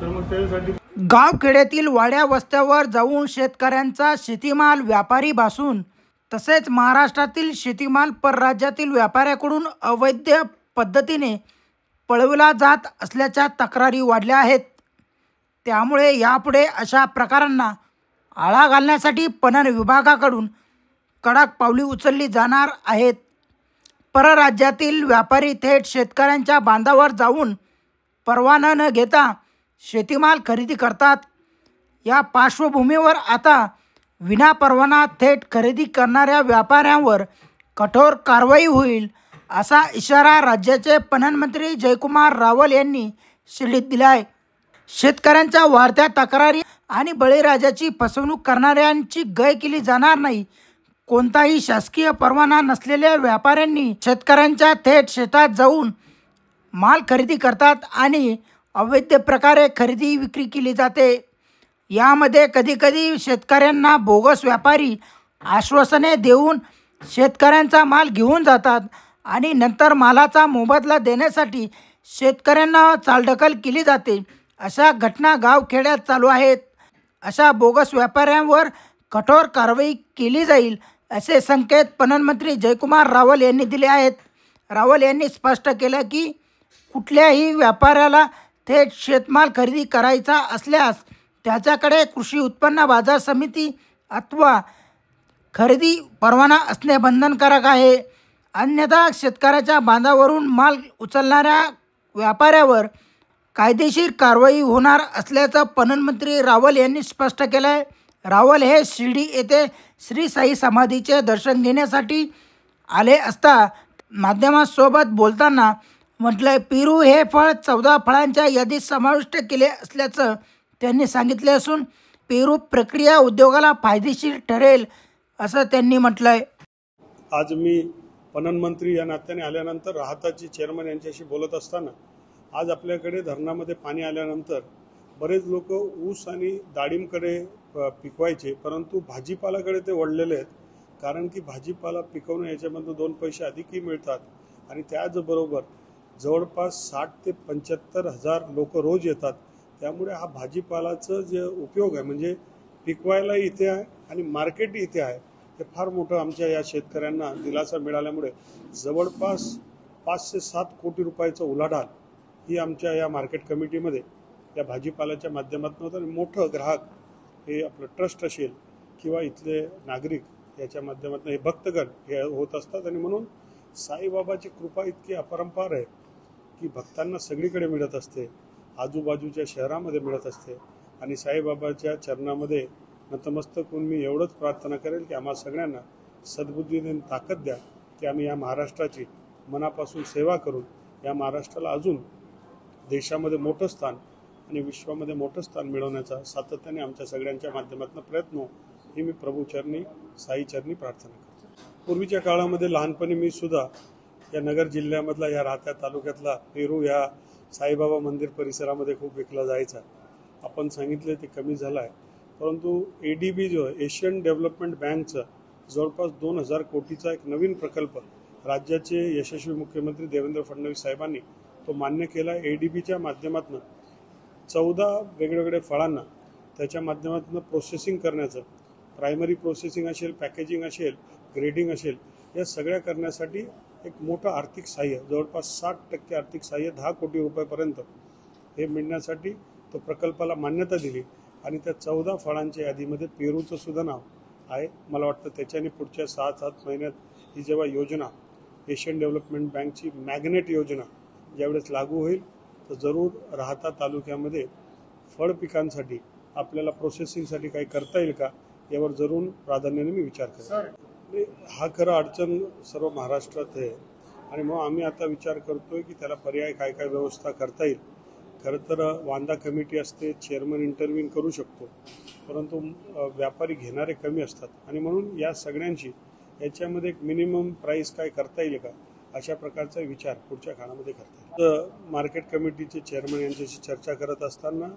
तर मग त्यासाठी गावखेड्यातील वाड्या वस्त्यावर जाऊन शेतकऱ्यांचा शेतीमाल व्यापारी भासून तसेच महाराष्ट्रातील शेतीमाल परराज्यातील व्यापाऱ्याकडून अवैध पद्धतीने पळविला जात असल्याच्या तक्रारी वाढल्या आहेत। त्यामुळे यापुढे अशा प्रकारांना आळा घालण्यासाठी पणन विभागाकडून कडक पावले उचलली जाणार आहेत। परराज्यातील व्यापारी थेट शेतकऱ्यांच्या बांधावर जाऊन परवाना न घेता शेतीमाल खरेदी करतात। या पार्श्वभूमीवर आता विना परवाना थेट खरेदी करणाऱ्या व्यापाऱ्यांवर कठोर कारवाई होईल असा इशारा राज्याचे पणन मंत्री जयकुमार रावल यांनी शिर्डीत दिला आहे। शेतकऱ्यांच्या वाढत्या तक्रारी आणि बळीराजाची फसवणूक करणाऱ्यांची गय केली जाणार नाही। कोणताही शासकीय परवाना नसलेल्या व्यापाऱ्यांनी शेतकऱ्यांच्या थेट शेतात जाऊन माल खरेदी करतात आणि अवैध प्रकारे खरेदी विक्री केली जाते। यामध्ये कधीकधी शेतकऱ्यांना बोगस व्यापारी आश्वासने देऊन शेतकऱ्यांचा माल घेऊन जातात आणि नंतर मालाचा मोबदला देण्यासाठी शेतकऱ्यांना चालढकल केली जाते। अशा घटना गावखेड्यात चालू आहेत। अशा बोगस व्यापाऱ्यांवर कठोर कारवाई केली जाईल असे संकेत पणन मंत्री जयकुमार रावल यांनी दिले आहेत। रावल यांनी स्पष्ट केलं की कुठल्याही व्यापाऱ्याला थेट शेतमाल खरेदी करायचा असल्यास त्याच्याकडे कृषी उत्पन्न बाजार समिती अथवा खरेदी परवाना असणे बंधनकारक आहे। अन्यथा शेतकऱ्याच्या बांधावरून माल उचलणाऱ्या व्यापाऱ्यावर कायदेशीर कारवाई होणार असल्याचं पणन मंत्री रावल यांनी स्पष्ट केलं आहे। रावल हे शिर्डी येथे श्री साई समाधीचे दर्शन घेण्यासाठी आले असता माध्यमांसोबत बोलताना म्हटलंय, पेरू हे फळ 14 फळांच्या यादीत समाविष्ट केले असल्याचं त्यांनी सांगितले असून पेरू प्रक्रिया उद्योगाला फायदेशीर ठरेल असं त्यांनी म्हटलंय। आज मी पणन मंत्री या नात्याने आल्यानंतर राहताची चेअरमन यांच्याशी बोलत असताना आज आपल्याकडे धरणामध्ये पाणी आल्यानंतर बरेच लोक ऊस आणि डाळिंबकडे पिकवायचे, परंतु भाजीपालाकडे ते वळलेले आहेत। कारण की भाजीपाला पिकवणं याच्यामधून 2 पैसे अधिकही मिळतात आणि त्याचबरोबर जवळपास 60 ते 75 हजार लोक रोज येतात। त्यामुळे हा भाजीपालाचं जे उपयोग आहे म्हणजे पिकवायला इथे आहे आणि मार्केट इथे आहे, हे फार मोठं आमच्या या शेतकऱ्यांना दिलासा मिळाल्यामुळे जवळपास 5 ते 7 कोटी रुपयाचं उलाढाल ही आमच्या या मार्केट कमिटीमध्ये या भाजीपाल्याच्या माध्यमातून होतं। आणि मोठं ग्राहक हे आपलं ट्रस्ट असेल किंवा इथले नागरिक याच्या माध्यमातून हे भक्तगण हे होत असतात। आणि म्हणून साईबाबाची कृपा इतकी अपरंपार आहे की भक्तांना सगळीकडे मिळत असते, आजूबाजूच्या शहरामध्ये मिळत असते। आणि साईबाबाच्या चरणामध्ये नतमस्तक होऊन मी एवढंच प्रार्थना करेल की आम्हा सगळ्यांना सद्बुद्धीने ताकद द्या की आम्ही या महाराष्ट्राची मनापासून सेवा करून या महाराष्ट्राला अजून देशामध्ये मोठं स्थान आणि विश्वामध्ये मोठं स्थान मिळवण्याचा सातत्याने आमच्या सगळ्यांच्या माध्यमातून प्रयत्न हो, ही मी प्रभूचरणी साईचरणी प्रार्थना करतो। पूर्वीच्या काळामध्ये लहानपणी मी सुद्धा या नगर जिल्ह्यामधला या राहत्या तालुक्यातला पेरू या साईबाबा मंदिर परिसरामध्ये खूप विकला जायचा। आपण सांगितले ते कमी झालं आहे, परंतु ADB जो आहे एशियन डेव्हलपमेंट बँकचं जवळपास 2000 कोटीचा एक नवीन प्रकल्प राज्याचे यशस्वी मुख्यमंत्री देवेंद्र फडणवीस साहेबांनी तो मान्य केला। ADBच्या माध्यमातून 14 वेगवेगळ्या फळांना त्याच्या माध्यमातून प्रोसेसिंग करण्याचं, प्रायमरी प्रोसेसिंग असेल, पॅकेजिंग असेल, ग्रेडिंग असेल, या सगळ्या करण्यासाठी एक मोठं आर्थिक सहाय्य जवळपास 60% आर्थिक सहाय्य 10 कोटी रुपयापर्यंत हे मिळण्यासाठी तो प्रकल्पाला मान्यता दिली। आणि त्या 14 फळांच्या यादीमध्ये पेरूचं सुद्धा नाव आहे। मला वाटतं त्याच्याने पुढच्या 6-7 महिन्यात ही जेव्हा योजना एशियन डेव्हलपमेंट बँकची मॅग्नेट योजना ज्यावेळेस लागू होईल तर जरूर राहता तालुक्यामध्ये फळ पिकांसाठी आपल्याला प्रोसेसिंगसाठी काही करता येईल का यावर जरूर प्राधान्याने मी विचार करेन। हा खरं अडचण सर्व महाराष्ट्रात आहे आणि मग आम्ही आता विचार करतोय की त्याला पर्याय काय काय व्यवस्था करता येईल। खरं तर वांदा कमिटी असते, चेअरमन इंटरव्ह्यू करू शकतो, परंतु व्यापारी घेणारे कमी असतात आणि म्हणून या सगळ्यांची याच्यामध्ये एक मिनिमम प्राईस काय करता येईल का अशा प्रकारचा विचार पुढच्या काळामध्ये करता येईल। मार्केट कमिटीचे चेअरमन यांच्याशी चर्चा करत असताना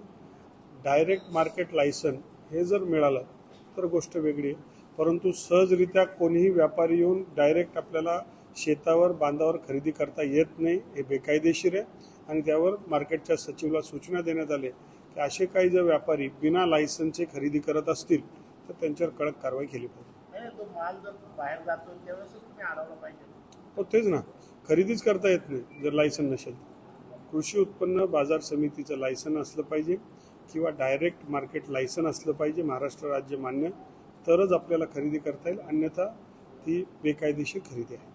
डायरेक्ट मार्केट लायसन हे जर मिळालं तर गोष्ट वेगळी आहे, परंतु सहजरित्या कोणीही व्यापारी येऊन डायरेक्ट आपल्याला शेतावर बांधावर खरेदी करता येत नाही, हे बेकायदेशीर आहे। आणि त्यावर मार्केटच्या सचिवला सूचना देण्यात आल्या की असे काही जर व्यापारी बिना लायसनचे खरेदी करत असतील तर त्यांच्यावर कडक कारवाई केली पाहिजे. तो माल जर बाहेर जातो त्यावेळेस तुम्ही अडवलं पाहिजे. हो तेच ना, खरेदीच करता येत नाही जर लायसन नसेल. कृषी उत्पन्न बाजार समितीचं लायसन असलं पाहिजे किंवा डायरेक्ट मार्केट लायसन असलं पाहिजे महाराष्ट्र राज्य मान्य, तरच आपल्याला खरेदी करता येईल, अन्यथा ती बेकायदेशीर खरेदी आहे.